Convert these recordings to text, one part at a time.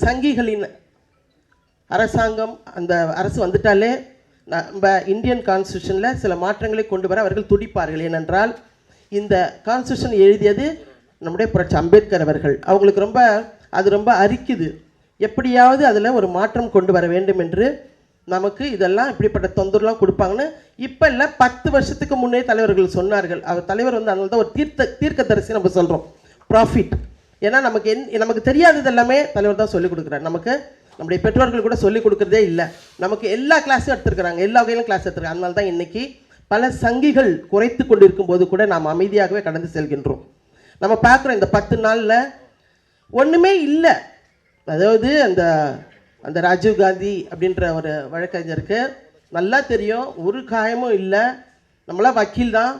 சங்கிகளின் அரசாங்கம் அந்த அரசு வந்துட்டாலே நம்ம இந்தியன் கான்ஸ்டியூஷனில் சில மாற்றங்களை கொண்டு வர அவர்கள் துடிப்பார்கள். ஏனென்றால் இந்த கான்ஸ்டியூஷன் எழுதியது நம்முடைய புரட்சி அம்பேத்கர் அவர்கள். அவங்களுக்கு ரொம்ப அரிக்குது. எப்படியாவது அதில் ஒரு மாற்றம் கொண்டு வர வேண்டும் என்று நமக்கு இதெல்லாம் இப்படிப்பட்ட தொந்தரவுலாம் கொடுப்பாங்கன்னு இப்போ இல்லை 10 வருஷத்துக்கு முன்னே தலைவர்கள் சொன்னார்கள். அவர் தலைவர் அதனால தான் ஒரு தீர்க்கதரிசி நம்ம சொல்கிறோம், ப்ராஃபிட். ஏன்னா நமக்கு தெரியாதது எல்லாமே தலைவர் தான் சொல்லிக் கொடுக்குறாரு. நம்முடைய பெற்றோர்கள் கூட சொல்லிக் கொடுக்குறதே இல்லை. நமக்கு எல்லா கிளாஸும் எடுத்துருக்குறாங்க, எல்லா வகையிலும் கிளாஸ் எடுத்துருக்காங்க. அதனால தான் இன்றைக்கி பல சங்கிகள் குறைத்து கொண்டு இருக்கும்போது கூட நாம் அமைதியாகவே கடந்து செல்கின்றோம். நம்ம பார்க்குறோம் இந்த 10 நாளில் ஒன்றுமே இல்லை. அதாவது அந்த ராஜீவ் காந்தி அப்படின்ற ஒரு வழக்கறிஞருக்கு நல்லா தெரியும், ஒரு காயமும் இல்லை. நம்மளாம் வக்கீல் தான்,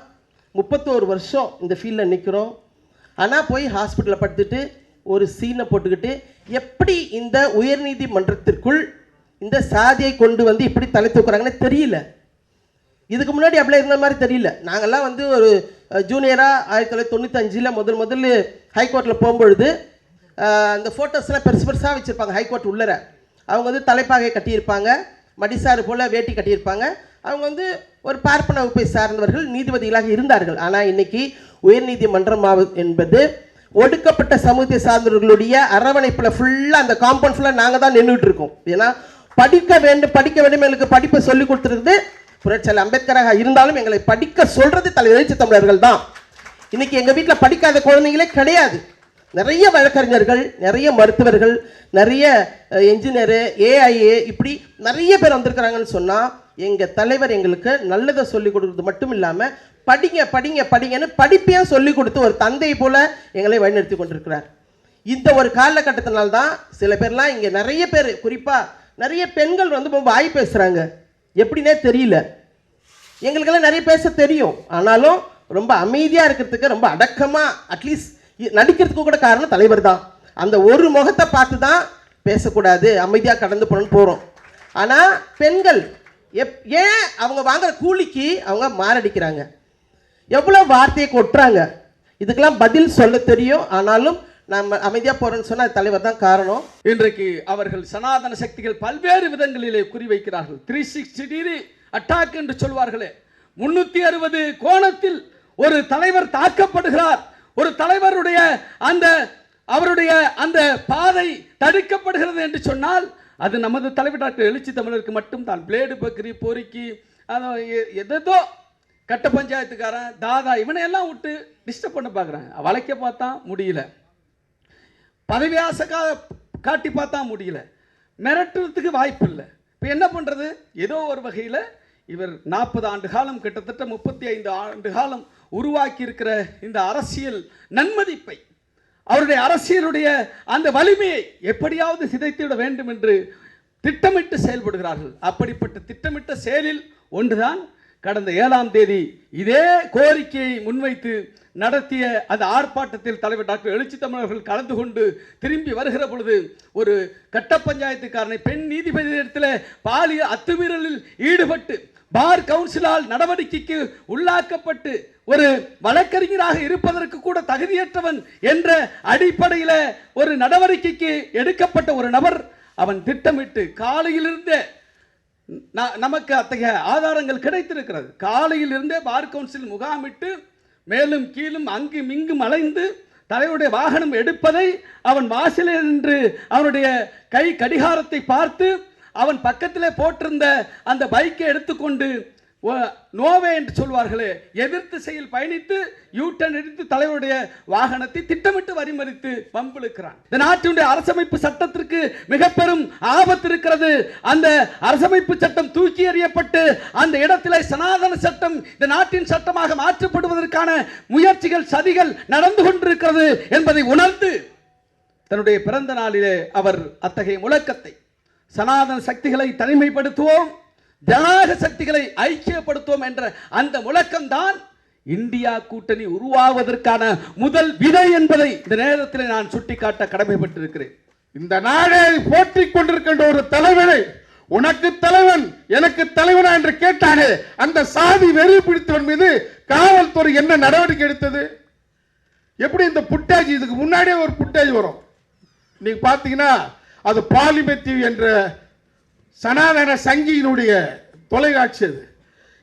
31 வருஷம் இந்த ஃபீல்டில் நிற்கிறோம். ஆனால் போய் ஹாஸ்பிட்டலில் படுத்துட்டு ஒரு சீனை போட்டுக்கிட்டு எப்படி இந்த உயர்நீதிமன்றத்திற்குள் இந்த சாதியை கொண்டு வந்து இப்படி தலை தூக்குறாங்கன்னு தெரியல. இதுக்கு முன்னாடி அப்படியே இருந்த மாதிரி தெரியல. நாங்கள்லாம் ஒரு ஜூனியராக 1995 முதல்ல ஹைகோர்ட்டில் போகும்பொழுது அந்த ஃபோட்டோஸ்லாம் பெருசாக வச்சுருப்பாங்க. ஹைகோர்ட் உள்ளர அவங்க தலைப்பாகை கட்டியிருப்பாங்க, மடிசாறு போல் வேட்டி கட்டியிருப்பாங்க. அவங்க ஒரு பார்ப்பன வகுப்பை சார்ந்தவர்கள் நீதிபதிகளாக இருந்தார்கள். ஆனால் இன்றைக்கி உயர்நீதிமன்றம் என்பது ஒடுக்கப்பட்ட சமூகத்தை சார்ந்தவர்களுடைய அரவணைப்பில் ஃபுல்லாக அந்த காம்பவுண்ட் ஃபுல்லாக நாங்கள் தான் நின்றுட்டு இருக்கோம். ஏன்னா படிக்க வேண்டும் எங்களுக்கு படிப்பை சொல்லிக் கொடுத்துருக்குது புரட்சியாளர் அம்பேத்கராக இருந்தாலும் எங்களை படிக்க சொல்கிறது தலைவர் எழுச்சி தமிழர்கள் தான். இன்றைக்கி எங்கள் வீட்டில் படிக்காத குழந்தைங்களே கிடையாது. நிறைய வழக்கறிஞர்கள், நிறைய மருத்துவர்கள், நிறைய என்ஜினியரு, ஏஐஏ, இப்படி நிறைய பேர் வந்திருக்கிறாங்கன்னு சொன்னால் எங்கள் தலைவர் எங்களுக்கு நல்லதை சொல்லிக் கொடுக்குறது மட்டும் இல்லாமல் படிங்கன்னு படிப்பையும் சொல்லிக் கொடுத்து ஒரு தந்தை போல எங்களை வழிநடத்தி கொண்டிருக்கிறார். இந்த ஒரு காலகட்டத்தினால்தான் சில பேர்லாம் இங்கே நிறைய பேர், குறிப்பாக நிறைய பெண்கள் ரொம்ப வாய் பேசுகிறாங்க. எப்படின்னே தெரியல. எங்களுக்கெல்லாம் நிறைய பேச தெரியும், ஆனாலும் ரொம்ப அமைதியாக இருக்கிறதுக்கு, ரொம்ப அடக்கமாக அட்லீஸ்ட் நடிக்கிறதுக்கு கூட காரணம் தலைவர் தான். அந்த ஒரு முகத்தை பார்த்து தான் பேசக்கூடாது, அமைதியாக கடந்து போகிறோம். ஆனால் பெண்கள் ஏன் அவங்க வாங்குற கூலிக்கு அவங்க மாரடிக்கிறாங்க, எவ்வளோ வார்த்தையை கொட்டுறாங்க. இதுக்கெல்லாம் பதில் சொல்ல தெரியும், ஆனாலும் நம்ம அமைதியாக போகிறோன்னு சொன்னால் தலைவர் தான் காரணம். இன்றைக்கு அவர்கள் சனாதன சக்திகள் பல்வேறு விதங்களிலே குறிவைக்கிறார்கள். 360 டிகிரி அட்டாக் என்று சொல்வார்களே, 360 கோணத்தில் ஒரு தலைவர் தாக்கப்படுகிறார். ஒரு தலைவருடைய அவருடைய அந்த பாதை தடுக்கப்படுகிறது என்று சொன்னால் அது நமது தலைவர் டாக்டர் எழுச்சி தமிழருக்கு மட்டும் தான். பிளேடு பக்ரி, பொறுக்கி, எதோ கட்ட பஞ்சாயத்துக்காரன், தாதா, இவனையெல்லாம் விட்டு டிஸ்டர்ப் பண்ண பார்க்குறாங்க. வளைக்க பார்த்தா முடியல, பதவி ஆசை காட்டி பார்த்தா முடியல, மிரட்டுறதுக்கு வாய்ப்பு இல்லை. இப்போ என்ன பண்ணுறது? ஏதோ ஒரு வகையில் இவர் 40 ஆண்டு காலம், கிட்டத்தட்ட 35 ஆண்டு காலம் உருவாக்கி இருக்கிற இந்த அரசியல் நன்மதிப்பை, அவருடைய அரசியலுடைய அந்த வலிமையை எப்படியாவது சிதைத்துவிட வேண்டும் என்று திட்டமிட்டு செயல்படுகிறார்கள். அப்படிப்பட்ட திட்டமிட்ட செயலில் ஒன்றுதான் கடந்த 7ஆம் தேதி இதே கோரிக்கையை முன்வைத்து நடத்திய அந்த ஆர்ப்பாட்டத்தில் தலைவர் டாக்டர் எழுச்சி தமிழர்கள் கலந்து கொண்டு திரும்பி வருகிற பொழுது ஒரு கட்ட பஞ்சாயத்துக்காரனை பெண் நீதிபதியிடத்தில் பாலியல் அத்துமீறலில் ஈடுபட்டு பார் கவுன்சிலால் நடவடிக்கைக்கு உள்ளாக்கப்பட்டு ஒரு வழக்கறிஞராக இருப்பதற்கு கூட தகுதியற்றவன் என்ற அடிப்படையில் ஒரு நடவடிக்கைக்கு எடுக்கப்பட்ட ஒரு நபர், அவன் திட்டமிட்டு காலையிலிருந்தே, நமக்கு அத்தகைய ஆதாரங்கள் கிடைத்திருக்கிறது, காலையிலிருந்தே பார் கவுன்சில் முகாமிட்டு மேலும் கீழும் அங்கும் இங்கும் அலைந்து தலைவருடைய வாகனம் எடுப்பதை அவன் வாசலில் நின்று அவனுடைய கை கடிகாரத்தை பார்த்து அவன் பக்கத்திலே போட்டிருந்த அந்த பைக்கை எடுத்துக்கொண்டு நோவே என்று சொல்வார்களே, எதிர்த்து செயல் பயணித்து யூட்டன் எடுத்து தலைவருடைய வாகனத்தை திட்டமிட்டு வரிமறித்து வம்பிழுக்கிறான். இந்த நாட்டினுடைய அரசமைப்பு சட்டத்திற்கு மிக பெரும் ஆபத்து இருக்கிறது. அந்த அரசமைப்பு சட்டம் தூக்கி எறியப்பட்டு அந்த இடத்திலே சனாதன சட்டம் இந்த நாட்டின் சட்டமாக மாற்றப்படுவதற்கான முயற்சிகள், சதிகள் நடந்து கொண்டிருக்கிறது என்பதை உணர்ந்து தன்னுடைய பிறந்த நாளிலே அவர் அத்தகைய முழக்கத்தை, சனாதன சக்திகளை தனிமைப்படுத்துவோம், ஜனநாயக சக்திகளை ஐக்கியப்படுத்துவோம் என்ற அந்த முழக்கம் தான் இந்தியா கூட்டணி உருவாவதற்கான முதல் விதை என்பதை இந்த நேரத்தில் நான் சுட்டிக்காட்ட கடமைப்பட்டிருக்கிறேன். இந்த நாடை போற்றிக் கொண்டிருக்கின்ற ஒரு தலைவனை, உனக்கு தலைவன் எனக்கு தலைவனா என்று கேட்டானே, அந்த சாதி வெறி பிடித்தவன் மீது காவல்துறை என்ன நடவடிக்கை எடுத்தது? எப்படி இந்த புட்டாஜி, இதுக்கு முன்னாடியே ஒரு புட்டாஜி வரும், நீங்க பாத்தீங்கன்னா அது பாலிமெத்திவ் என்ற சனாதன சங்கியினுடைய தொலைக்காட்சி. அது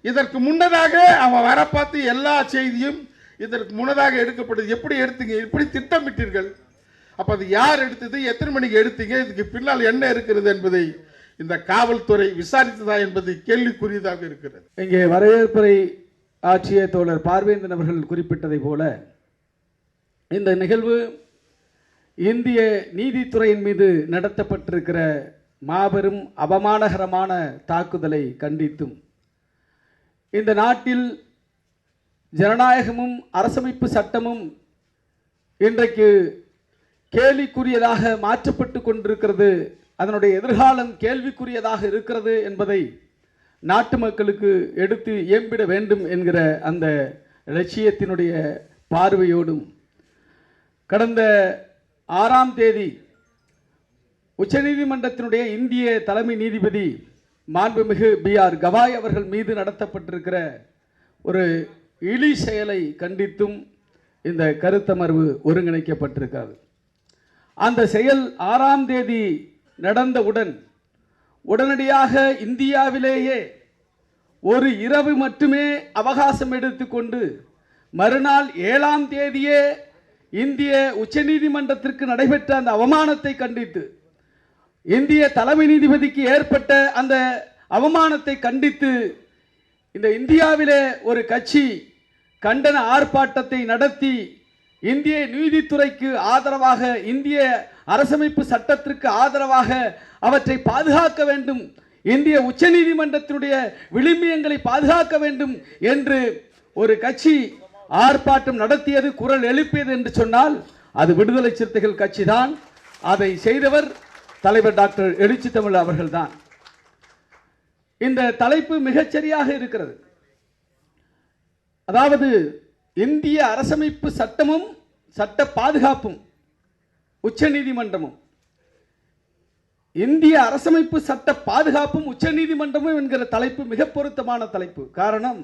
இதற்கு முன்னதாக அவன் வர பார்த்து எல்லா செய்தியும் இதற்கு முன்னதாக எடுக்கப்பட்டது. எப்படி எடுத்தீங்க, எப்படி திட்டமிட்டீர்கள், அப்ப அது யார் எடுத்தது, எத்தனை மணிக்கு எடுத்தீங்க, இதுக்கு பின்னால் என்ன இருக்கிறது என்பதை இந்த காவல்துறை விசாரித்ததா என்பது கேள்விக்குரியதாக இருக்கிறது. இங்கே வரவேற்புரை ஆட்சிய தோழர் பார்வேந்தன் அவர்கள் குறிப்பிட்டதை போல இந்த நிகழ்வு இந்திய நீதித்துறையின் மீது நடத்தப்பட்டிருக்கிற மாபெரும் அவமானகரமான தாக்குதலை கண்டித்தும் இந்த நாட்டில் ஜனநாயகமும் அரசமைப்பு சட்டமும் இன்றைக்கு கேள்விக்குரியதாக மாற்றப்பட்டு கொண்டிருக்கிறது, அதனுடைய எதிர்காலம் கேள்விக்குரியதாக இருக்கிறது என்பதை நாட்டு மக்களுக்கு எடுத்து இயம்பிட வேண்டும் என்கிற அந்த லட்சியத்தினுடைய பார்வையோடும் கடந்த 6ஆம் தேதி உச்சநீதிமன்றத்தினுடைய இந்திய தலைமை நீதிபதி மாண்புமிகு B.R. கவாய் அவர்கள் மீது நடத்தப்பட்டிருக்கிற ஒரு இழி செயலை கண்டித்தும் இந்த கருத்தமர்வு ஒருங்கிணைக்கப்பட்டிருக்கிறது. அந்த செயல் 6ஆம் தேதி நடந்தவுடன் உடனடியாக இந்தியாவிலேயே ஒரு இரவு மட்டுமே அவகாசம் எடுத்துக்கொண்டு மறுநாள் 7ஆம் தேதியே இந்திய உச்சநீதிமன்றத்திற்கு நடைபெற்ற அந்த அவமானத்தை கண்டித்து, இந்திய தலைமை நீதிபதிக்கு ஏற்பட்ட அந்த அவமானத்தை கண்டித்து இந்த இந்தியாவிலே ஒரு கட்சி கண்டன ஆர்ப்பாட்டத்தை நடத்தி இந்திய நீதித்துறைக்கு ஆதரவாக, இந்திய அரசமைப்பு சட்டத்திற்கு ஆதரவாக அவற்றை பாதுகாக்க வேண்டும், இந்திய உச்சநீதிமன்றத்தினுடைய விளிம்பியங்களை பாதுகாக்க வேண்டும் என்று ஒரு கட்சி ஆர்ப்பாட்டம் நடத்தியது, குரல் எழுப்பியது என்று சொன்னால் அது விடுதலை சிறுத்தைகள் கட்சி தான். அதை செய்தவர் தலைவர் டாக்டர் எழுச்சி தமிழ் அவர்கள்தான். இந்த தலைப்பு மிகச்சரியாக இருக்கிறது. அதாவது இந்திய அரசமைப்பு சட்டமும் சட்ட பாதுகாப்பும் உச்சநீதிமன்றமும், இந்திய அரசமைப்பு சட்ட பாதுகாப்பும் உச்சநீதிமன்றமும் என்கிற தலைப்பு மிக பொருத்தமான தலைப்பு. காரணம்,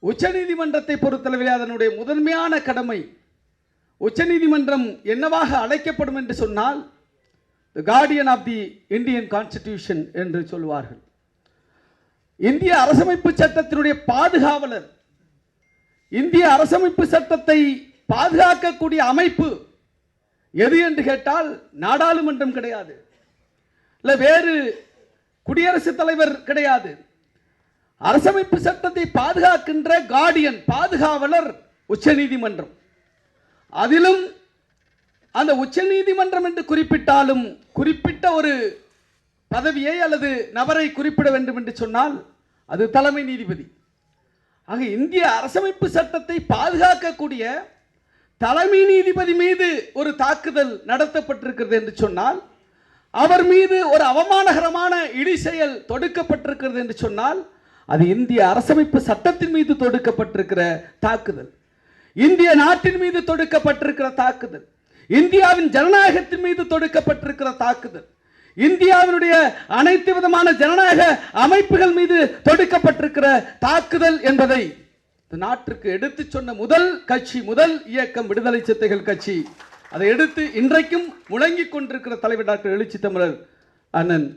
உச்சநீதிமன்றத்தை பொறுத்தளவில் அதனுடைய முதன்மையான கடமை, உச்சநீதிமன்றம் என்னவாக அழைக்கப்படும் என்று சொன்னால் the guardian of the Indian constitution என்று சொல்வார்கள். இந்திய அரசமைப்பு சட்டத்தினுடைய பாதுகாவலர். இந்திய அரசமைப்பு சட்டத்தை பாதுகாக்கக்கூடிய அமைப்பு எது என்று கேட்டால் நாடாளுமன்றம் கிடையாது, இல்ல வேறு குடியரசுத் தலைவர் கிடையாது. அரசமைப்பு சட்டத்தை பாதுகாக்கின்ற கார்டியன், பாதுகாவலர் உச்சநீதிமன்றம். அதிலும் அந்த உச்சநீதிமன்றம் என்று குறிப்பிட்டாலும் குறிப்பிட்ட ஒரு பதவியை அல்லது நபரை குறிப்பிட வேண்டும் என்று சொன்னால் அது தலைமை நீதிபதி. ஆக இந்திய அரசமைப்பு சட்டத்தை பாதுகாக்கக்கூடிய தலைமை நீதிபதி மீது ஒரு தாக்குதல் நடத்தப்பட்டிருக்கிறது என்று சொன்னால், அவர் மீது ஒரு அவமானகரமான இழி செயல் தொடுக்கப்பட்டிருக்கிறது என்று சொன்னால் அது இந்திய அரசமைப்பு சட்டத்தின் மீது தொடுக்கப்பட்டிருக்கிற தாக்குதல், இந்திய நாட்டின் மீது தொடுக்கப்பட்டிருக்கிற தாக்குதல், இந்தியாவின் ஜனநாயகத்தின் மீது தொடுக்கப்பட்டிருக்கிற தாக்குதல், இந்தியாவினுடைய அனைத்து விதமான ஜனநாயக அமைப்புகள் மீது தொடுக்கப்பட்டிருக்கிற தாக்குதல் என்பதை நாட்டிற்கு எடுத்து சொன்ன முதல் கட்சி, முதல் இயக்கம் விடுதலை சிறுத்தைகள் கட்சி. அதை எடுத்து இன்றைக்கும் முழங்கிக் கொண்டிருக்கிற தலைவர் டாக்டர் எழுச்சி தமிழர் அண்ணன்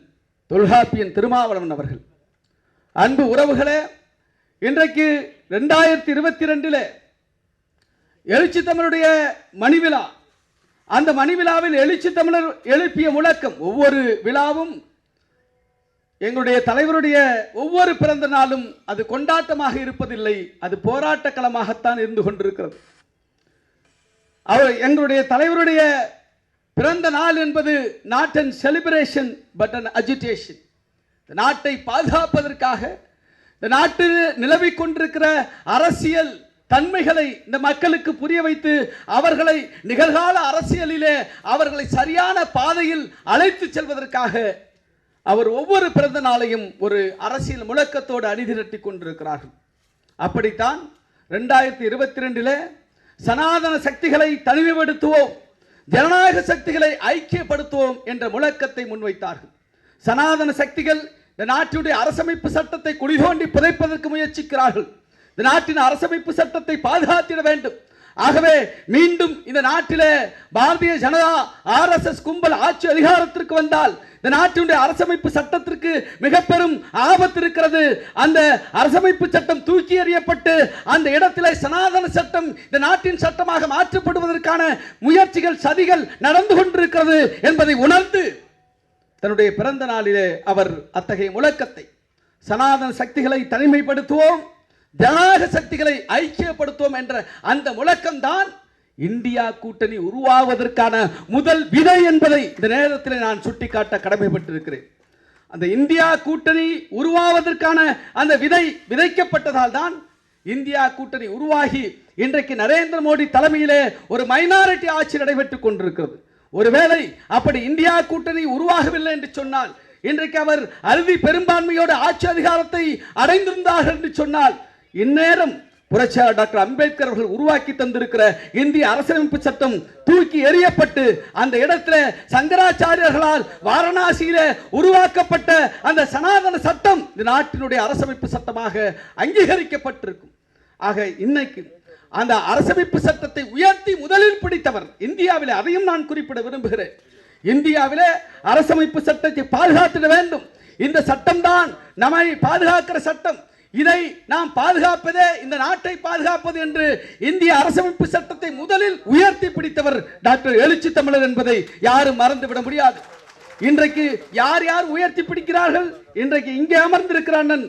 தொல்காப்பியன் திருமாவளவன் அவர்கள். அன்பு உறவுகளே, இன்றைக்கு 2022 எழுச்சி தமிழுடைய மணிவிழா. அந்த மணிவிழாவில் எழுச்சி தமிழர் எழுப்பிய முழக்கம், ஒவ்வொரு விழாவும் எங்களுடைய தலைவருடைய ஒவ்வொரு பிறந்த நாளும் அது கொண்டாட்டமாக இருப்பதில்லை, அது போராட்ட களமாகத்தான் இருந்து கொண்டிருக்கிறது. எங்களுடைய தலைவருடைய பிறந்த நாள் என்பது not an celebration but an agitation. நாட்டை பாதுகாப்பதற்காக, இந்த நாட்டில் நிலவிக் கொண்டிருக்கிற அரசியல் தன்மைகளை இந்த மக்களுக்கு புரிய வைத்து அவர்களை நிகழ்கால அரசியலிலே அவர்களை சரியான பாதையில் அழைத்து செல்வதற்காக அவர் ஒவ்வொரு பிறந்த நாளையும் ஒரு அரசியல் முழக்கத்தோடு அணிதிரட்டி கொண்டிருக்கிறார்கள். அப்படித்தான் 2022 சனாதன சக்திகளை தனிமைப்படுத்துவோம், ஜனநாயக சக்திகளை ஐக்கியப்படுத்துவோம் என்ற முழக்கத்தை முன்வைத்தார்கள். சனாதன சக்திகள் இந்த நாட்டுடைய அரசமைப்பு சட்டத்தை குழி தோண்டி புதைப்பதற்கு முயற்சிக்கிறார்கள். இந்த நாட்டின் அரசமைப்பு சட்டத்தை பாதுகாத்திட வேண்டும், ஆகவே மீண்டும் இந்த நாட்டிலே பாரதிய ஜனதா RSS கும்பல் ஆட்சி அதிகாரத்திற்கு வந்தால் இந்த நாட்டினுடைய அரசமைப்பு சட்டத்திற்கு மிக பெரும் ஆபத்து இருக்கிறது. அந்த அரசமைப்பு சட்டம் தூக்கி எறியப்பட்டு அந்த இடத்திலே சனாதன சட்டம் இந்த நாட்டின் சட்டமாக மாற்றப்படுவதற்கான முயற்சிகள் சதிகள் நடந்து கொண்டிருக்கிறது என்பதை உணர்ந்து தன்னுடைய பிறந்த நாளிலே அவர் அத்தகைய முழக்கத்தை, சனாதன சக்திகளை தனிமைப்படுத்துவோம், ஜனநாயக சக்திகளை ஐக்கியப்படுத்துவோம் என்ற அந்த முழக்கம்தான் இந்தியா கூட்டணி உருவாவதற்கான முதல் விதை என்பதை இந்த நேரத்தில் நான் சுட்டிக்காட்ட கடமைப்பட்டிருக்கிறேன். அந்த இந்தியா கூட்டணி உருவாவதற்கான அந்த விதை விதைக்கப்பட்டதால் தான் இந்தியா கூட்டணி உருவாகி இன்றைக்கு நரேந்திர மோடி தலைமையிலே ஒரு மைனாரிட்டி ஆட்சி நடைபெற்றுக் கொண்டிருக்கிறது. ஒருவேளை அப்படி இந்தியா கூட்டணி உருவாகவில்லை என்று சொன்னால், இன்றைக்கு அவர் அறுதி பெரும்பான்மையோடு ஆட்சி அதிகாரத்தை அடைந்திருந்தார்கள் என்று சொன்னால், இந்நேரம் புரட்சியாளர் டாக்டர் அம்பேத்கர் அவர்கள் உருவாக்கி தந்திருக்கிற இந்திய அரசியலமைப்பு சட்டம் தூக்கி எறியப்பட்டு அந்த இடத்துல சங்கராச்சாரியர்களால் வாரணாசியிலே உருவாக்கப்பட்ட அந்த சனாதன சட்டம் இந்த நாட்டினுடைய அரசமைப்பு சட்டமாக அங்கீகரிக்கப்பட்டிருக்கும். ஆக இன்னைக்கு அந்த அரசமைப்பு சட்டத்தை உயர்த்தி முதலில் பிடித்தவர் இந்தியாவிலே, அதையும் நான் குறிப்பிட விரும்புகிறேன். இந்தியாவிலே அரசமைப்பு சட்டத்தை பாதுகாத்திட வேண்டும். இந்த சட்டம் தான் நம்மை பாதுகாக்கிற சட்டம். இதை நாம் பாதுகாப்பதே இந்த நாட்டை பாதுகாப்பது என்று இந்திய அரசமைப்பு சட்டத்தை முதலில் உயர்த்தி பிடித்தவர் டாக்டர் எழுச்சி தமிழர் என்பதை யாரும் மறந்துவிட முடியாது. இன்றைக்கு யார் யார் உயர்த்தி பிடிக்கிறார்கள்? இன்றைக்கு இங்கே அமர்ந்திருக்கிற அண்ணன்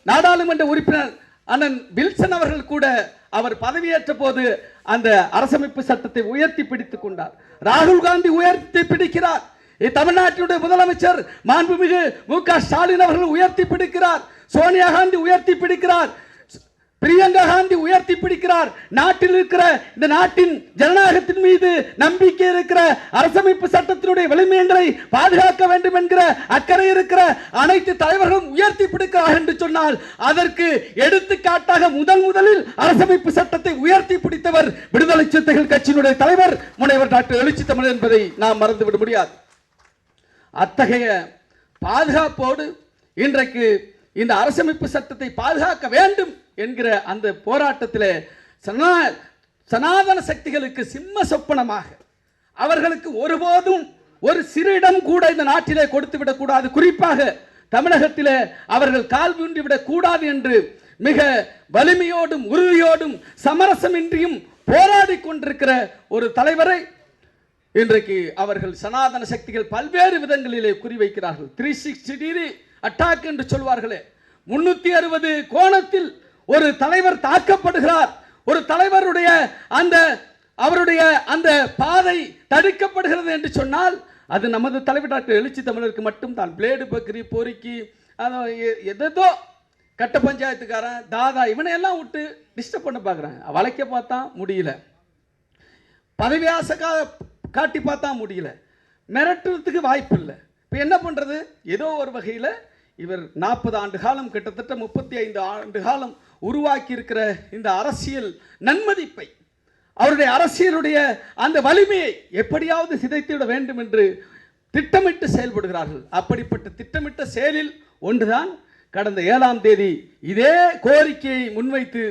நாடாளுமன்ற உறுப்பினர் அண்ணன் வில்சன் அவர்கள் கூட அவர் பதவியேற்ற போது அந்த அரசமைப்பு சட்டத்தை உயர்த்தி பிடித்துக் கொண்டார். ராகுல் காந்தி உயர்த்தி பிடிக்கிறார். தமிழ்நாட்டினுடைய முதலமைச்சர் மாண்புமிகு மு.க. ஸ்டாலின் அவர்கள் உயர்த்தி பிடிக்கிறார். சோனியா காந்தி உயர்த்தி பிடிக்கிறார். பிரியங்கா காந்தி உயர்த்தி பிடிக்கிறார். நாட்டில் இருக்கிற இந்த நாட்டின் ஜனநாயகத்தின் மீது நம்பிக்கை இருக்கிற, அரசமைப்பு சட்டத்தினுடைய வலிமையங்களை பாதுகாக்க வேண்டும் என்கிற அக்கறை இருக்கிற அனைத்து தலைவர்களும் உயர்த்தி பிடிக்கிறார்கள் என்று சொன்னால், அதற்கு எடுத்துக்காட்டாக முதலில் அரசமைப்பு சட்டத்தை உயர்த்தி பிடித்தவர் விடுதலை சிறுத்தைகள் கட்சியினுடைய தலைவர் முனைவர் டாக்டர் எழுச்சி தமிழர் என்பதை நாம் மறந்துவிட முடியாது. அத்தகைய பாதுகாப்போடு இன்றைக்கு இந்த அரசமைப்பு சட்டத்தை பாதுகாக்க வேண்டும் என்கிற அந்த போராட்டத்தில் சனாதன சக்திகளுக்கு சிம்ம சொப்பனமாக அவர்களுக்கு ஒருபோதும் ஒரு சிறு இடம் கூட இந்த நாட்டிலே கொடுத்து விடக்கூடாது, குறிப்பாக தமிழகத்திலே அவர்கள் கால் ஊன்றிவிடக் கூடாது என்று மிக வலிமையோடும் உறுதியோடும் சமரசமின்றியும் போராடி கொண்டிருக்கிற ஒரு தலைவரை இன்றைக்கு அவர்கள் சனாதன சக்திகள் பல்வேறு விதங்களிலே குறிவைக்கிறார்கள். 360 டிகிரி அட்டாக் என்று சொல்வார்களே, 360 கோணத்தில் ஒரு தலைவர் தாக்கப்படுகிறார். ஒரு தலைவருடைய அவருடைய அந்த பாதை தடுக்கப்படுகிறது என்று சொன்னால், அது நமது தலைவர் டாக்டர் எழுச்சி தமிழருக்கு மட்டும் தான். பிளேடு பக்ரி பொறுக்கி எதோ கட்ட பஞ்சாயத்துக்காரன் தாதா இவனை எல்லாம் விட்டு டிஸ்டர்ப் பண்ண பார்க்குறாங்க. வளைக்க பார்த்தா முடியல, பதவி ஆசை காட்டி பார்த்தா முடியல, மிரட்டுறதுக்கு வாய்ப்பு இல்லை. இப்போ என்ன பண்ணுறது? ஏதோ ஒரு வகையில் இவர் 40 ஆண்டு காலம், கிட்டத்தட்ட 35 ஆண்டு காலம் உருவாக்கி இருக்கிற இந்த அரசியல் நன்மதிப்பை, அவருடைய அரசியலுடைய அந்த வலிமையை எப்படியாவது சிதைத்துவிட வேண்டும் என்று திட்டமிட்டு செயல்படுகிறார்கள். அப்படிப்பட்ட திட்டமிட்ட செயலில் ஒன்றுதான் கடந்த 7ஆம் தேதி இதே கோரிக்கையை முன்வைத்து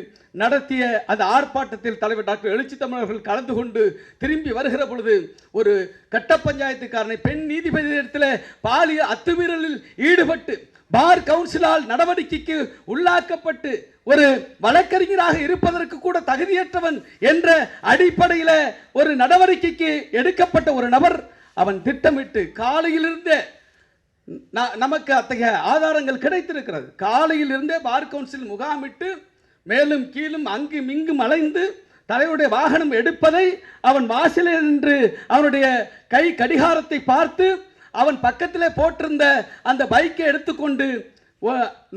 நடத்திய அந்த ஆர்ப்பாட்டத்தில் தலைவர் டாக்டர் எழுச்சி தமிழர்கள் கலந்து கொண்டு திரும்பி வருகிற பொழுது ஒரு கட்ட பஞ்சாயத்துக்காரனை பெண் நீதிபதியிடத்தில் பாலியல் அத்துமீறலில் ஈடுபட்டு பார் கவுன்சிலால் நடவடிக்கைக்கு உள்ளாக்கப்பட்டு ஒரு வழக்கறிஞராக இருப்பதற்கு கூட தகுதியற்றவன் என்ற அடிப்படையில் ஒரு நடவடிக்கைக்கு எடுக்கப்பட்ட ஒரு நபர், அவன் திட்டமிட்டு காலையிலிருந்தே நமக்கு அத்தகைய ஆதாரங்கள் கிடைத்திருக்கிறது. காலையில் இருந்தே பார் கவுன்சில் முகாமிட்டு மேலும் கீழும் அங்கும் இங்கும் அலைந்து தலைவருடைய வாகனம் எடுப்பதை அவன் வாசலில் நின்று அவனுடைய கை கடிகாரத்தை பார்த்து அவன் பக்கத்திலே போட்டிருந்த அந்த பைக்கை எடுத்துக்கொண்டு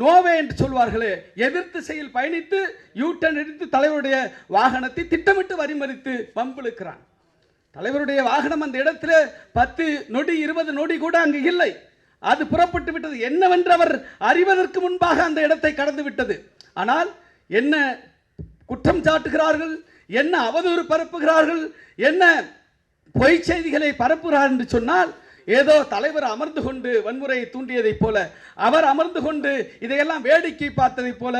நோவே என்று சொல்வார்களே, எதிர்த்து செயல் பயணித்து யூட்டன் எடுத்து தலைவருடைய வாகனத்தை திட்டமிட்டு வரிமறித்து வம்பிழுக்கிறான். தலைவருடைய வாகனம் அந்த இடத்துல 10 நொடி 20 நொடி கூட அங்கு இல்லை. அது புறப்பட்டு விட்டது. என்னவென்று அவர் அறிவதற்கு முன்பாக அந்த இடத்தை கடந்து விட்டது. ஆனால் என்ன குற்றம் சாட்டுகிறார்கள், என்ன அவதூறு பரப்புகிறார்கள், என்ன பொய் செய்திகளை பரப்புகிறார்கள் என்று சொன்னால், ஏதோ தலைவர் அமர்ந்து கொண்டு வன்முறையை தூண்டியதைப் போல, அவர் அமர்ந்து கொண்டு இதையெல்லாம் வேடிக்கை பார்த்ததைப் போல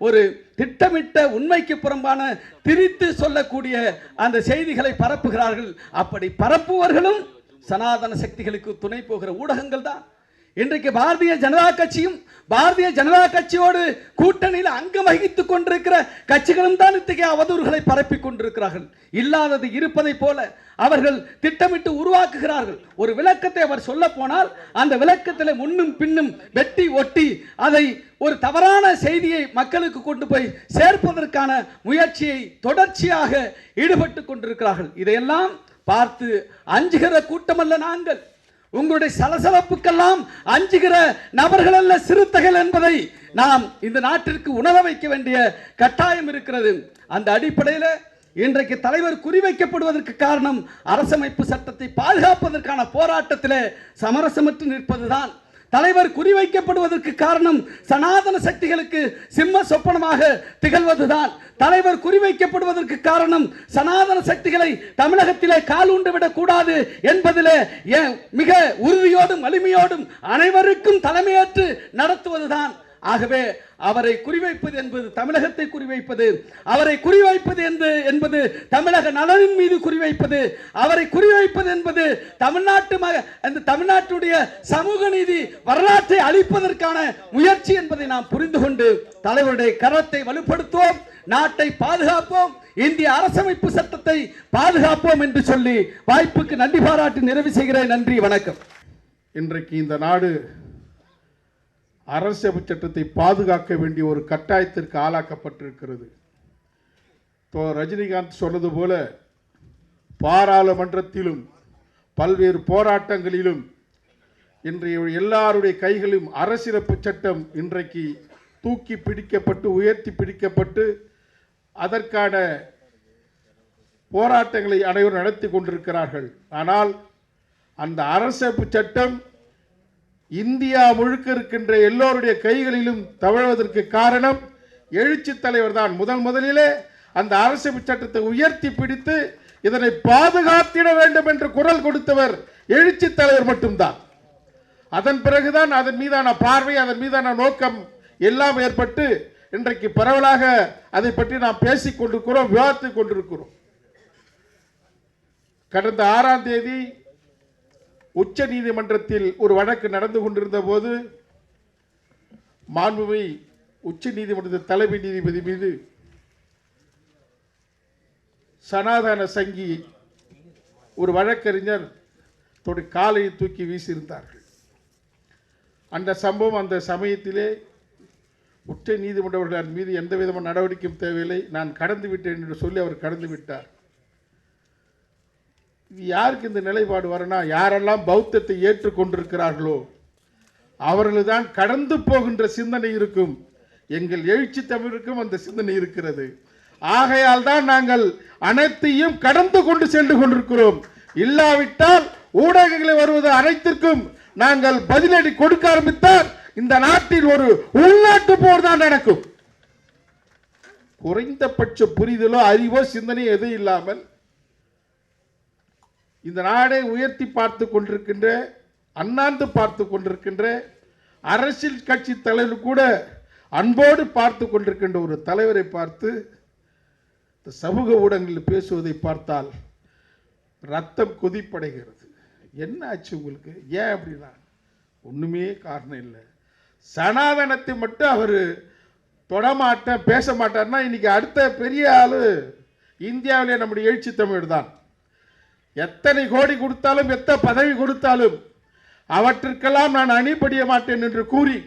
ஒரு திட்டமிட்ட உண்மைக்கு புறம்பான திரித்து சொல்லக்கூடிய அந்த செய்திகளை பரப்புகிறார்கள். அப்படி பரப்புவர்களும் சனாதன சக்திகளுக்கு துணை போகிற ஊடகங்கள் தான். இன்றைக்கு பாரதிய ஜனதா கட்சியும் பாரதிய ஜனதா கட்சியோடு கூட்டணியில் அங்கம் வகித்துக் கொண்டிருக்கிற கட்சிகளும் தான் இத்தகைய அவதூறுகளை பரப்பிக் கொண்டிருக்கிறார்கள். இல்லாதது இருப்பதை போல அவர்கள் திட்டமிட்டு உருவாக்குகிறார்கள். ஒரு விளக்கத்தை அவர் சொல்ல போனால் அந்த விளக்கத்தில் முன்னும் பின்னும் வெட்டி ஒட்டி அதை ஒரு தவறான செய்தியை மக்களுக்கு கொண்டு போய் சேர்ப்பதற்கான முயற்சியை தொடர்ச்சியாக ஈடுபட்டு கொண்டிருக்கிறார்கள். இதையெல்லாம் பார்த்து அஞ்சுகிற கூட்டமல்ல நாங்கள். உங்களுடைய சலசலப்புக்கெல்லாம் அஞ்சுகிற நபர்கள் அல்ல சிறுத்தைகள் என்பதை நாம் இந்த நாட்டிற்கு உணர வைக்க வேண்டிய கட்டாயம் இருக்கிறது. அந்த அடிப்படையில் இன்றைக்கு தலைவர் குறிவைக்கப்படுவதற்கு காரணம் அரசமைப்பு சட்டத்தை பாதுகாப்பதற்கான போராட்டத்தில் சமரசமற்று நிற்பதுதான். தலைவர் குறிவைக்கப்படுவதற்கு காரணம் சனாதன சக்திகளுக்கு சிம்ம சொப்பனமாக திகழ்வதுதான். தலைவர் குறிவைக்கப்படுவதற்கு காரணம் சனாதன சக்திகளை தமிழகத்திலே கால் உண்டு விடக் கூடாது என்பதிலே மிக உறுதியோடும் வலிமையோடும் அனைவருக்கும் தலைமையேற்று நடத்துவதுதான். ஆகவே அவரை குறிவைப்பது என்பது தமிழகத்தை குறிவைப்பது, அவரை குறிவைப்பது என்பது தமிழக நலனின் மீது குறிவைப்பது, அவரை குறிவைப்பது என்பது தமிழ்நாட்டுடைய சமூக நீதி வரலாற்றை அழிப்பதற்கான முயற்சி என்பதை நாம் புரிந்து கொண்டு தலைவருடைய கரத்தை வலுப்படுத்துவோம், நாட்டை பாதுகாப்போம், இந்திய அரசமைப்பு சட்டத்தை பாதுகாப்போம் என்று சொல்லி வாய்ப்புக்கு நன்றி பாராட்டி நிறைவு செய்கிறேன். நன்றி, வணக்கம். இன்றைக்கு இந்த நாடு அரசியல் சட்டத்தை பாதுகாக்க வேண்டிய ஒரு கட்டாயத்திற்கு ஆளாக்கப்பட்டிருக்கிறது. ரஜினிகாந்த் சொன்னது போல பாராளுமன்றத்திலும் பல்வேறு போராட்டங்களிலும் இன்றைய எல்லாருடைய கைகளிலும் அரசியலமைப்பு சட்டம் இன்றைக்கு தூக்கி பிடிக்கப்பட்டு உயர்த்தி பிடிக்கப்பட்டு அதற்கான போராட்டங்களை அனைவரும் நடத்தி கொண்டிருக்கிறார்கள். ஆனால் அந்த அரசியலமைப்பு சட்டம் இந்தியா முழுக்க இருக்கின்ற எல்லோருடைய கைகளிலும் தவழ்வதற்கு காரணம் எழுச்சி தலைவர் தான். முதலிலே அந்த அரசியல் சட்டத்தை உயர்த்தி பிடித்து இதனை பாதுகாத்திட வேண்டும் என்று குரல் கொடுத்தவர் எழுச்சி தலைவர் மட்டும்தான். அதன் பிறகுதான் அதன் மீதான பார்வை, அதன் மீதான நோக்கம் எல்லாம் ஏற்பட்டு இன்றைக்கு பரவலாக அதை பற்றி நாம் பேசிக் கொண்டிருக்கிறோம், விவாதித்துக் கொண்டிருக்கிறோம். கடந்த 6ஆம் தேதி உச்ச நீதிமன்றத்தில் ஒரு வழக்கு நடந்து கொண்டிருந்த போது மாண்புமிகு உச்ச நீதிமன்றத்தின் தலைமை நீதிபதி மீது சனாதன சங்கி ஒரு வழக்கறிஞர் காலையை தூக்கி வீசியிருந்தார்கள். அந்த சம்பவம் அந்த சமயத்திலே உச்ச நீதிமன்றவர்கள் மீது எந்த விதமான நடவடிக்கையும் தேவையில்லை, நான் கடந்து விட்டேன் என்று சொல்லி அவர் கடந்து விட்டார். யாருக்கு இந்த நிலைப்பாடு வரனா? யாரெல்லாம் பௌத்தத்தை ஏற்றுக்கொண்டிருக்கிறார்களோ அவர்கள் தான் கடந்து போகின்ற சிந்தனை இருக்கும். எங்கள் எழுச்சி தமிழுக்கும் அந்த சிந்தனை இருக்கிறது. ஆகையால் தான் நாங்கள் அனைத்தையும் கடந்து கொண்டு சென்று கொண்டிருக்கிறோம். இல்லாவிட்டால் ஊடகங்களை வருவது அனைத்திற்கும் நாங்கள் பதிலடி கொடுக்க ஆரம்பித்தால் இந்த நாட்டில் ஒரு உள்நாட்டு போர் தான் நடக்கும். குறைந்தபட்ச புரிதலோ அறிவோ சிந்தனை எதுவும் இல்லாமல் இந்த நாடை உயர்த்தி பார்த்து கொண்டிருக்கின்ற, அண்ணாந்து பார்த்து கொண்டிருக்கின்ற அரசியல் கட்சி தலைவர் கூட அன்போடு பார்த்து கொண்டிருக்கின்ற ஒரு தலைவரை பார்த்து சமூக ஊடகங்களில் பேசுவதை பார்த்தால் ரத்தம் கொதிப்படைகிறது. என்ன ஆச்சு உங்களுக்கு? ஏன் அப்படின்னா ஒண்ணுமே காரணம் இல்லை. சனாதனத்தை மட்டும் அவர் தொடமாட்டேன் பேச மாட்டார்னா இன்னைக்கு அடுத்த பெரிய ஆளு இந்தியாவிலே நம்முடைய எழுச்சி தமிழ் தான். எத்தனை கோடி கொடுத்தாலும் எத்தனை பதவி கொடுத்தாலும் அவற்றிற்கெல்லாம் நான் அணிபடிய மாட்டேன் என்று கூறி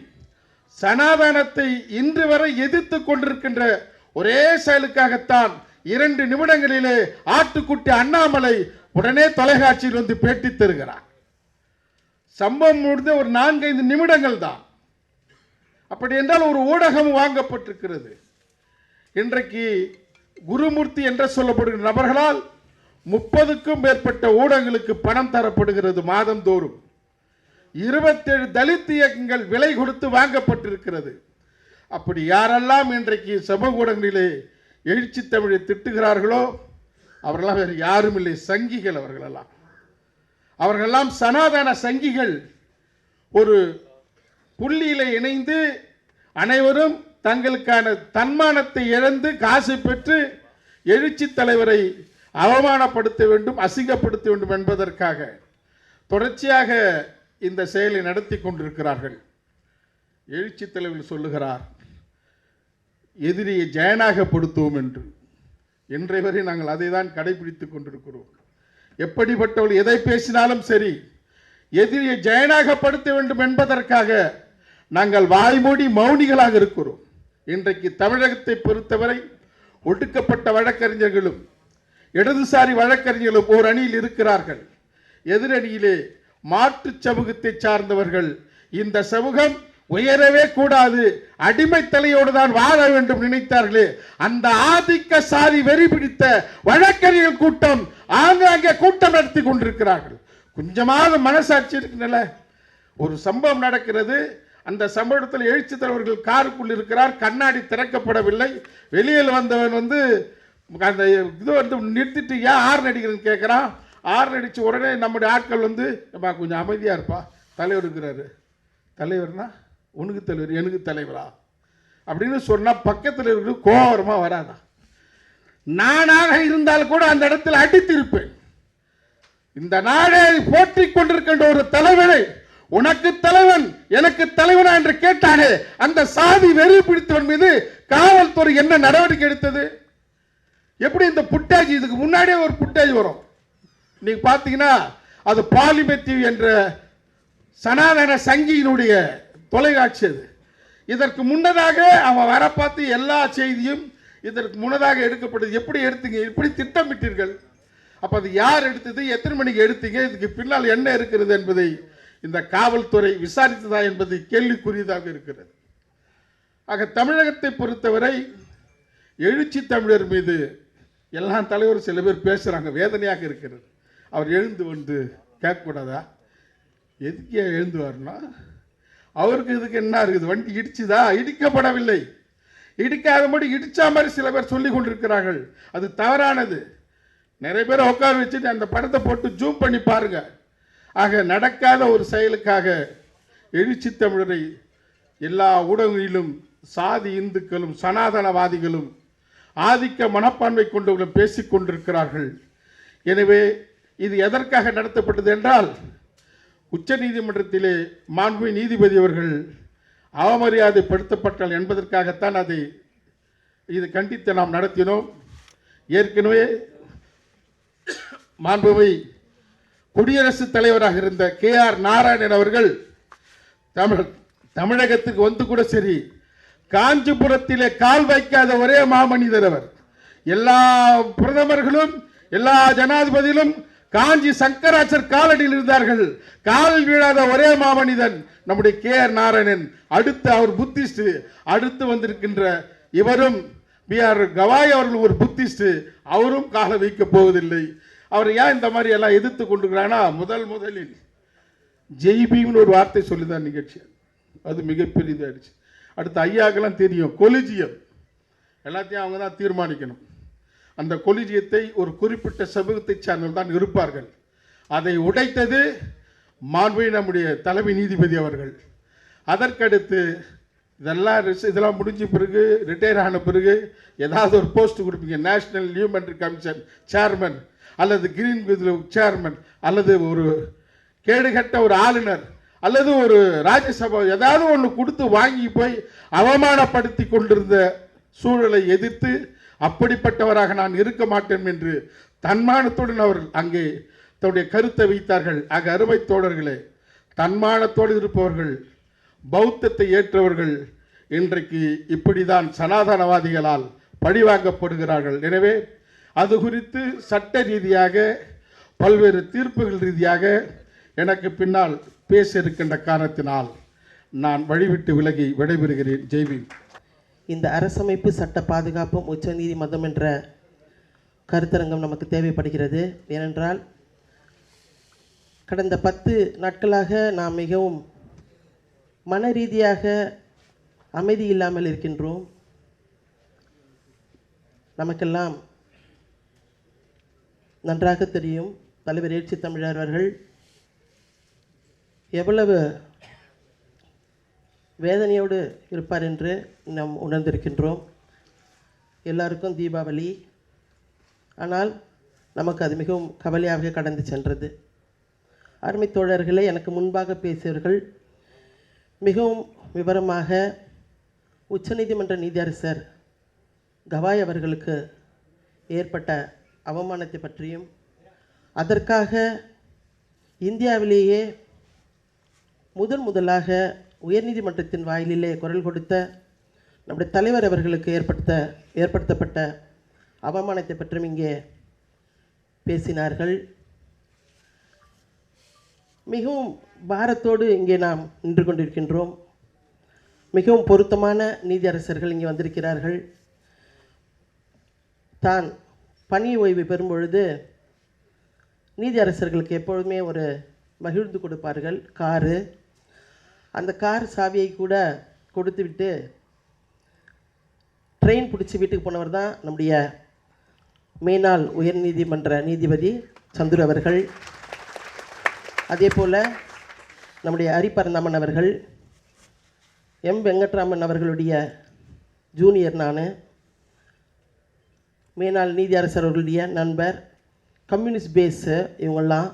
சனாதனத்தை இன்று வரை எதிர்த்து கொண்டிருக்கின்ற ஒரே செயலுக்காகத்தான் 2 நிமிடங்களிலே ஆட்டுக்குட்டி அண்ணாமலை உடனே தொலைக்காட்சியில் வந்து பேட்டி தருகிறார். சம்பவம் முடிந்த ஒரு 4-5 நிமிடங்கள் தான். அப்படி என்றால் ஒரு ஊடகம் வாங்கப்பட்டிருக்கிறது. இன்றைக்கு குருமூர்த்தி என்று சொல்லப்படுகிற நபர்களால் 30க்கும் மேற்பட்ட ஊடகங்களுக்கு பணம் தரப்படுகிறது மாதந்தோறும். 27 தலித் இயக்கங்கள் விலை கொடுத்து வாங்கப்பட்டிருக்கிறது. அப்படி யாரெல்லாம் இன்றைக்கு சமூக ஊடகங்களிலே எழுச்சி தமிழை திட்டுகிறார்களோ அவர்களெல்லாம் வேறு யாரும் இல்லை, சங்கிகள் அவர்களெல்லாம். அவர்களெல்லாம் சனாதன சங்கிகள். ஒரு புள்ளியில இணைந்து அனைவரும் தங்களுக்கான தன்மானத்தை இழந்து காசு பெற்று எழுச்சி தலைவரை அவமானப்படுத்த வேண்டும், அசிங்கப்படுத்த வேண்டும் என்பதற்காக தொடர்ச்சியாக இந்த செயலை நடத்தி கொண்டிருக்கிறார்கள். எழுச்சி தலைவர் சொல்லுகிறார், எதிரியை ஜெயனாகப்படுத்துவோம் என்று. இன்றைய வரை நாங்கள் அதை தான் கடைபிடித்துக் கொண்டிருக்கிறோம். எப்படிப்பட்டவர்கள் எதை பேசினாலும் சரி, எதிரியை ஜெயனாகப்படுத்த வேண்டும் என்பதற்காக நாங்கள் வாய்மூடி மௌனிகளாக இருக்கிறோம். இன்றைக்கு தமிழகத்தை பொறுத்தவரை ஒடுக்கப்பட்ட வழக்கறிஞர்களும் இடதுசாரி வழக்கறிஞர்களும் ஒரு அணியில் இருக்கிறார்கள். எதிரணியிலே மாற்று சமூகத்தை சார்ந்தவர்கள். இந்த சமூகம் உயரவே கூடாது, அடிமை தலையோடு தான் வாழ வேண்டும் நினைத்தார்களே, அந்த ஆதிக்க சாதி வெறி பிடித்த வழக்கறிஞர்கள் கூட்டம் ஆங்காங்கே கூட்டம் நடத்தி கொண்டிருக்கிறார்கள். கொஞ்சமாக மனசாட்சி இருக்குல்ல. ஒரு சம்பவம் நடக்கிறது, அந்த சம்பவத்தில் எழுச்சி தலைவர்கள் காருக்குள் இருக்கிறார், கண்ணாடி திறக்கப்படவில்லை. வெளியில் வந்தவன் அந்த இது நிறுத்திட்டு ஏன் ஆறு நடிக்கிறேன்னு கேட்குறான். ஆறு நடிச்சு உடனே நம்முடைய ஆட்கள் கொஞ்சம் அமைதியாக இருப்பா, தலைவர் இருக்கிறாரு. தலைவர்னா உனக்கு தலைவர், எனக்கு தலைவரா அப்படின்னு சொன்னால் பக்கத்தில் இருக்கிற கோபரமாக வராதா? நானாக இருந்தால் கூட அந்த இடத்துல அடித்திருப்பேன். இந்த நாடை போற்றி கொண்டிருக்கின்ற ஒரு தலைவனை உனக்கு தலைவன் எனக்கு தலைவனா என்று கேட்டானே, அந்த சாதி வெறி பிடித்தவன் மீது காவல்துறை என்ன நடவடிக்கை எடுத்தது? எப்படி இந்த புட்டாஜி, இதுக்கு முன்னாடியே ஒரு புட்டாஜி வரும், நீங்க பாத்தீங்கன்னா அது பாலிமெத்திவ் என்ற சனாதன சங்கியினுடைய தொலைக்காட்சி. அது இதற்கு முன்னதாக அவன் வர பார்த்து எல்லா செய்தியும் இதற்கு முன்னதாக எடுக்கப்பட்டது. எப்படி எடுத்தீங்க, எப்படி திட்டமிட்டீர்கள்? அப்ப அது யார் எடுத்தது, எத்தனை மணிக்கு எடுத்தீங்க, இதுக்கு பின்னால் என்ன இருக்கிறது என்பதை இந்த காவல்துறை விசாரித்ததா என்பது கேள்விக்குரியதாக இருக்கிறது. ஆக தமிழகத்தை பொறுத்தவரை எழுச்சி தமிழர் மீது எல்லா தலைவரும் சில பேர் பேசுறாங்க, வேதனையாக இருக்கிறது. அவர் எழுந்து வந்து கேட்கக்கூடாதா? எதுக்கு எழுந்து வரணும்? அவருக்கு இதுக்கு என்ன இருக்குது? வண்டி இடிச்சுதா? இடிக்கப்படவில்லை. இடிக்காதபடி இடிச்சா மாதிரி சில பேர் சொல்லி கொண்டிருக்கிறார்கள். அது தவறானது. நிறைய பேர் உட்கார வச்சுட்டு அந்த படத்தை போட்டு ஜூம் பண்ணி பாருங்க. ஆக நடக்காத ஒரு செயலுக்காக எழுச்சி தமிழரை எல்லா ஊடகங்களிலும் சாதி இந்துக்களும் சனாதனவாதிகளும் ஆதிக்க மனப்பான்மை கொண்டவர்களும் பேசிக் கொண்டிருக்கிறார்கள். எனவே இது எதற்காக நடத்தப்பட்டது என்றால், உச்ச நீதிமன்றத்திலே மாண்புமிகு நீதிபதி அவர்கள் அவமரியாதைப்படுத்தப்பட்டால் என்பதற்காகத்தான் அதை இது கண்டித்து நாம் நடத்தினோம். ஏற்கனவே மாண்புமிகு குடியரசுத் தலைவராக இருந்த KR நாராயணன் அவர்கள் தமிழகத்துக்கு வந்து கூட சரி, காஞ்சிபுரத்திலே கால் வைக்காத ஒரே மாமனிதர் அவர். எல்லா பிரதமர்களும் எல்லா ஜனாதிபதிகளும் காஞ்சி சங்கராச்சர் காலடியில் இருந்தார்கள். கால் வீழாத ஒரே மாமனிதன் நம்முடைய KR நாராயணன். அடுத்து அவர் புத்திஸ்ட். அடுத்து வந்திருக்கின்ற இவரும் BR கவாய் அவர்கள் ஒரு புத்திஸ்ட். அவரும் கால வைக்க போவதில்லை. அவர் ஏன் இந்த மாதிரி எல்லாம் எதிர்த்து கொண்டிருக்கிறாங்கன்னா, முதலில் ஜெய்பீம்னு ஒரு வார்த்தை சொல்லிதான் நிகழ்ச்சி. அது மிகப்பெரியதாயிடுச்சு. அடுத்து ஐயாக்கெல்லாம் தெரியும், கொலிஜியம் எல்லாத்தையும் அவங்க தான் தீர்மானிக்கணும். அந்த கொலிஜியத்தை ஒரு குறிப்பிட்ட சமூகத்தை சார்ந்தவர்கள் தான் இருப்பார்கள். அதை உடைத்தது மாண்புமிகு நம்முடைய தலைமை நீதிபதி அவர்கள். அதற்கடுத்து இதெல்லாம் முடிஞ்ச பிறகு, ரிட்டையர் ஆன பிறகு ஏதாவது ஒரு போஸ்ட் கொடுப்பீங்க, நேஷனல் ஹியூமன் கமிஷன் சேர்மன் அல்லது கிரீன் சேர்மன் அல்லது ஒரு கேடுகட்ட ஒரு ஆளுநர் அல்லது ஒரு ராஜ்யசபா ஏதாவது ஒன்று கொடுத்து வாங்கி போய் அவமானப்படுத்தி கொண்டிருந்த சூழலை எதிர்த்து, அப்படிப்பட்டவராக நான் இருக்க மாட்டேன் என்று தன்மானத்துடன் அவர்கள் அங்கே தன்னுடைய கருத்தை வைத்தார்கள். ஆக அருமை தோழர்களே, தன்மானத்தோடு இருப்பவர்கள், பௌத்தத்தை ஏற்றவர்கள் இன்றைக்கு இப்படிதான் சனாதனவாதிகளால் பழிவாங்கப்படுகிறார்கள். எனவே அது குறித்து சட்ட ரீதியாக பல்வேறு தீர்ப்புகள் ரீதியாக எனக்கு பின்னால் பேச இருக்கின்ற காரணத்தினால் நான் வழிவிட்டு விலகி விடைபெறுகிறேன். ஜெய்பீம். இந்த அரசமைப்பு சட்ட பாதுகாப்பும் உச்சநீதிமன்றம் என்ற கருத்தரங்கம் நமக்கு தேவைப்படுகிறது. ஏனென்றால் கடந்த 10 நாட்களாக நாம் மிகவும் மன ரீதியாக அமைதி இல்லாமல் இருக்கின்றோம். நமக்கெல்லாம் நன்றாக தெரியும், தலைவர் எழுச்சி தமிழர் அவர்கள் எவ்வளவு வேதனையோடு இருப்பார் என்று நாம் உணர்ந்திருக்கின்றோம். எல்லாருக்கும் தீபாவளி, ஆனால் நமக்கு அது மிகவும் கவலையாக கடந்து சென்றது. அருமை தோழர்களே, எனக்கு முன்பாக பேசியவர்கள் மிகவும் விவரமாக உச்சநீதிமன்ற நீதியரசர் கவாய் அவர்களுக்கு ஏற்பட்ட அவமானத்தை பற்றியும், அதற்காக இந்தியாவிலேயே முதலாக உயர்நீதிமன்றத்தின் வாயிலிலே குரல் கொடுத்த நம்முடைய தலைவர் அவர்களுக்கு ஏற்படுத்தப்பட்ட அவமானத்தை பற்றியும் இங்கே பேசினார்கள். மிகவும் பாரத்தோடு இங்கே நாம் நின்று கொண்டிருக்கின்றோம். மிகவும் பொருத்தமான நீதியரசர்கள் இங்கே வந்திருக்கிறார்கள். தான் பணி ஓய்வு பெறும்பொழுது நீதியரசர்களுக்கு எப்பொழுதுமே ஒரு மகிழ்ந்து கொடுப்பார்கள், காரு. அந்த கார் சாவியை கூட கொடுத்துவிட்டு ட்ரெயின் பிடிச்சி வீட்டுக்கு போனவர் தான் நம்முடைய மேனாள் உயர்நீதிமன்ற நீதிபதி சந்துரு அவர்கள். அதே போல் நம்முடைய ஹரிபரந்தாமன் அவர்கள், எம் வெங்கட்ராமன் அவர்களுடைய ஜூனியர் நான், மேனாள் நீதியரசர் அவர்களுடைய நண்பர், கம்யூனிஸ்ட் பேஸு இவங்கெல்லாம்.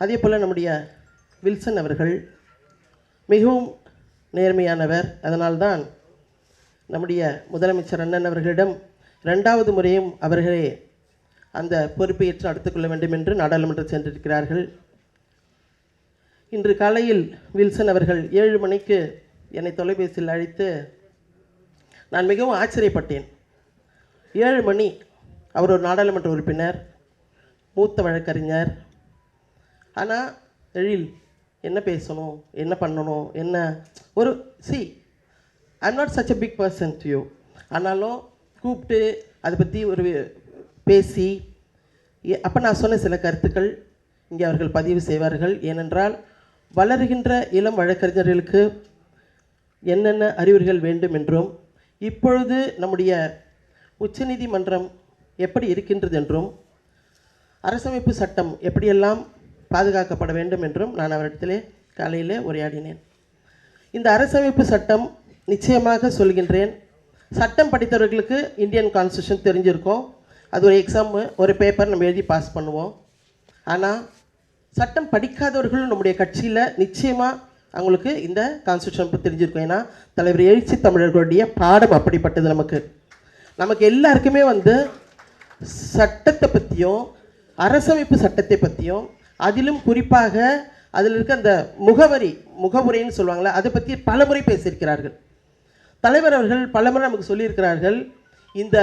அதே போல் நம்முடைய வில்சன் அவர்கள் மிகவும் நேர்மையானவர். அதனால்தான் நம்முடைய முதலமைச்சர் அண்ணன் அவர்களிடம் 2வது முறையும் அவர்களே அந்த பொறுப்பை ஏற்று அடுத்துக்கொள்ள வேண்டும் என்று நாடாளுமன்றம் சென்றிருக்கிறார்கள். இன்று காலையில் வில்சன் அவர்கள் 7 மணிக்கு என்னை தொலைபேசியில் அழைத்து நான் மிகவும் ஆச்சரியப்பட்டேன். 7 மணி, அவர் ஒரு நாடாளுமன்ற உறுப்பினர், மூத்த வழக்கறிஞர். ஆனால் எழில் என்ன பேசணும், என்ன பண்ணணும், என்ன ஒரு I am not such a big person to you. ஆனாலும் கூப்பிட்டு அதை பற்றி ஒரு பேசி அப்போ நான் சொன்ன சில கருத்துக்கள் இங்கே அவர்கள் பதிவு செய்வார்கள். ஏனென்றால் வளர்கின்ற இளம் வழக்கறிஞர்களுக்கு என்னென்ன அறிவுரைகள் வேண்டும் என்றும், இப்பொழுது நம்முடைய உச்சநீதிமன்றம் எப்படி இருக்கின்றது என்றும், அரசமைப்பு சட்டம் எப்படியெல்லாம் பாதுகாக்கப்பட வேண்டும் என்றும் நான் அவரிடத்திலே காலையில் உரையாடினேன். இந்த அரசமைப்பு சட்டம் நிச்சயமாக சொல்கின்றேன், சட்டம் படித்தவர்களுக்கு இந்தியன் கான்ஸ்டியூஷன் தெரிஞ்சிருக்கும். அது ஒரு எக்ஸாம், ஒரு பேப்பர் நம்ம எழுதி பாஸ் பண்ணுவோம். ஆனால் சட்டம் படிக்காதவர்களும் நம்முடைய கட்சியில் நிச்சயமாக அவங்களுக்கு இந்த கான்ஸ்டியூஷன் தெரிஞ்சிருக்கும். ஏன்னா தலைவர் எழுச்சி தமிழர்களுடைய பாடம் அப்படிப்பட்டது. நமக்கு எல்லாருக்குமே சட்டத்தை பற்றியும் அரசமைப்பு சட்டத்தை பற்றியும், அதிலும் குறிப்பாக அதில் இருக்க அந்த முகவுரைன்னு சொல்லுவாங்களே, அதை பற்றி பல முறை பேசியிருக்கிறார்கள். தலைவர் அவர்கள் பல முறை நமக்கு சொல்லியிருக்கிறார்கள், இந்த